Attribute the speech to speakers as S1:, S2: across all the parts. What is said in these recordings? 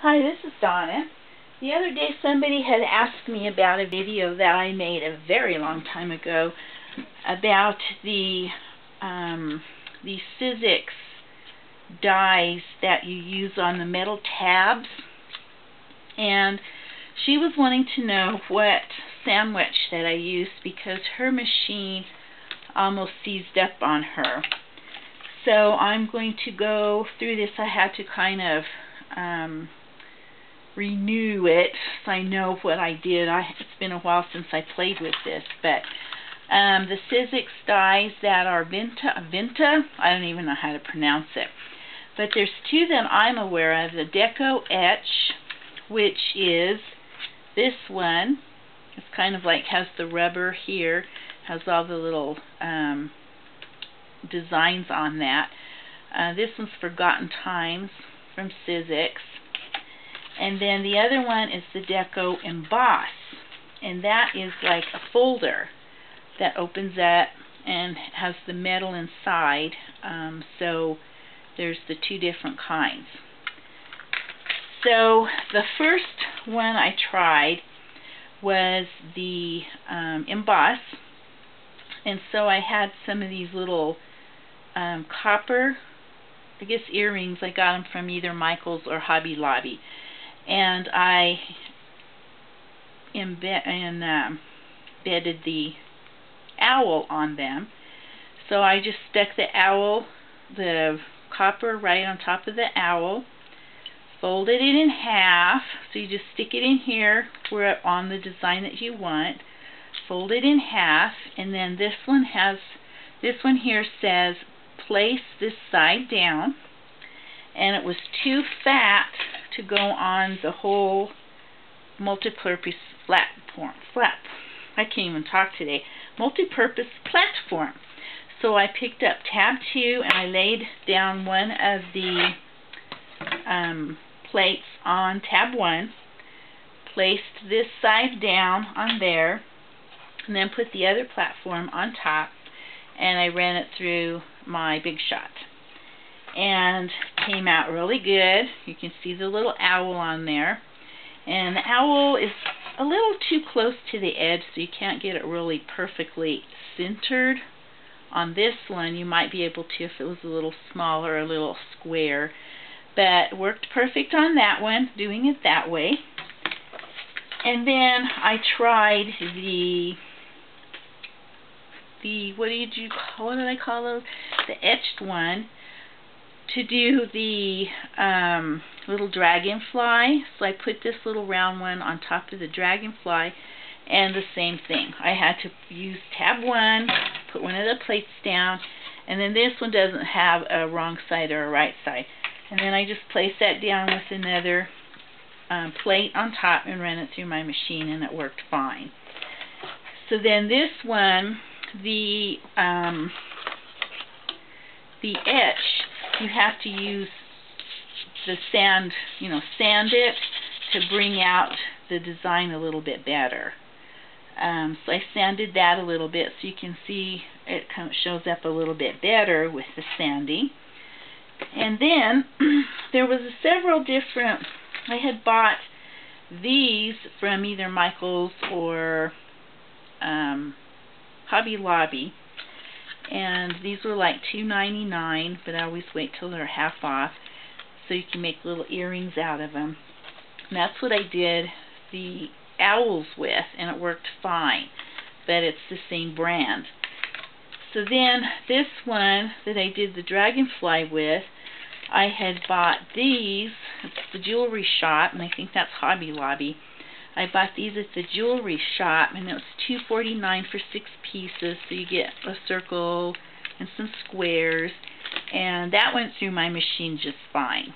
S1: Hi, this is Donna. The other day somebody had asked me about a video that I made a very long time ago about the physics dies that you use on the metal tabs, and she was wanting to know what sandwich that I used because her machine almost seized up on her. So I'm going to go through this. I had to kind of renew it so I know what I did. It's been a while since I played with this, but the physics dies that are Vintaj, I don't even know how to pronounce it, but there's two that I'm aware of. The Deco Etch, which is this one. It's kind of like has the rubber here, has all the little designs on that. This one's Forgotten Times from Physics. And then the other one is the Deco Emboss, and that is like a folder that opens up and has the metal inside. So there's the two different kinds. So the first one I tried was the Emboss, and so I had some of these little copper, I guess, earrings. I got them from either Michael's or Hobby Lobby. And I embedded the owl on them. So I just stuck the owl, the copper, right on top of the owl, folded it in half. So you just stick it in here where on the design that you want, fold it in half, and then this one here says place this side down, and it was too fat to go on the whole multi-purpose platform. I can't even talk today. Multi-purpose platform. So I picked up tab 2 and I laid down one of the plates on tab 1, placed this side down on there, and then put the other platform on top, and I ran it through my Big Shot. And came out really good. You can see the little owl on there, and the owl is a little too close to the edge, so you can't get it really perfectly centered. On this one you might be able to if it was a little smaller, a little square, but worked perfect on that one, doing it that way. And then I tried the what did I call those? The etched one, to do the little dragonfly. So I put this little round one on top of the dragonfly, and the same thing. I had to use tab 1, put one of the plates down, and then this one doesn't have a wrong side or a right side. And then I just place that down with another plate on top and ran it through my machine, and it worked fine. So then this one, the etch, you have to use the sand, sand it to bring out the design a little bit better. So I sanded that a little bit so you can see it kind of shows up a little bit better with the sanding. And then there was several different, I had bought these from either Michael's or Hobby Lobby, and these were like $2.99, but I always wait till they're half off so you can make little earrings out of them. And that's what I did the owls with, and it worked fine, but it's the same brand. So then this one that I did the dragonfly with, I had bought these. It's the jewelry shop, and I think that's Hobby Lobby. I bought these at the jewelry shop, and it was $2.49 for 6 pieces, so you get a circle and some squares, and that went through my machine just fine.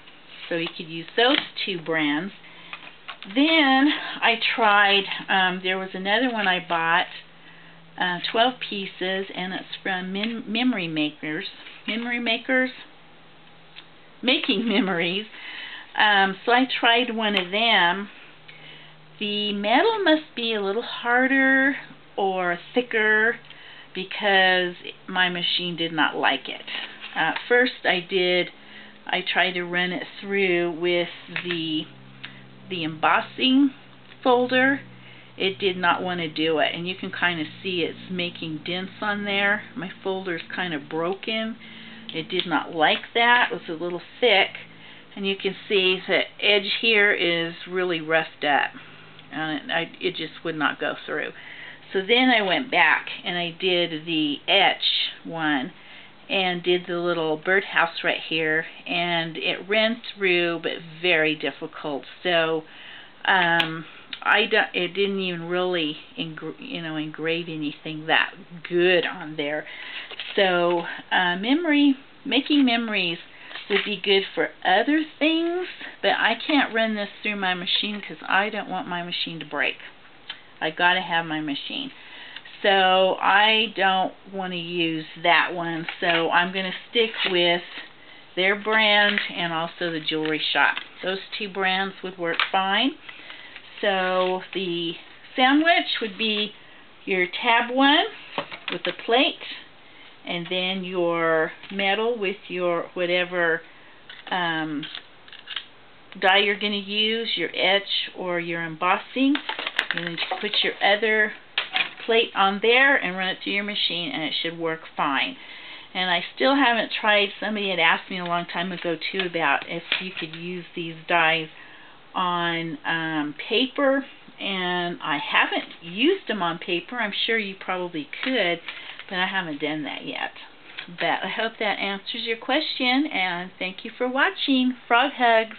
S1: So you could use those two brands. Then I tried, there was another one I bought, 12 pieces, and it's from Memory Makers. Making Memories. So I tried one of them. The metal must be a little harder or thicker because my machine did not like it. First I tried to run it through with the the embossing folder, it did not want to do it, and you can kind of see it's making dents on there. My folder's kind of broken. It did not like that. It was a little thick, and you can see the edge here is really roughed up, and it just would not go through. So then I went back and I did the etch one and did the little birdhouse right here, and it ran through, but very difficult. So it didn't even really engrave anything that good on there. So making memories would be good for other things, but I can't run this through my machine because I don't want my machine to break. I gotta have my machine. So I don't want to use that one, so I'm going to stick with their brand and also the Jewelry Shop. Those two brands would work fine. So the sandwich would be your tab one with the plate, and then your metal with your whatever die you're going to use, your etch or your embossing, and then just put your other plate on there and run it through your machine, and it should work fine. And I still haven't tried, somebody had asked me a long time ago too about if you could use these dies on paper, and I haven't used them on paper. I'm sure you probably could, but I haven't done that yet. But I hope that answers your question, and thank you for watching. Frog hugs.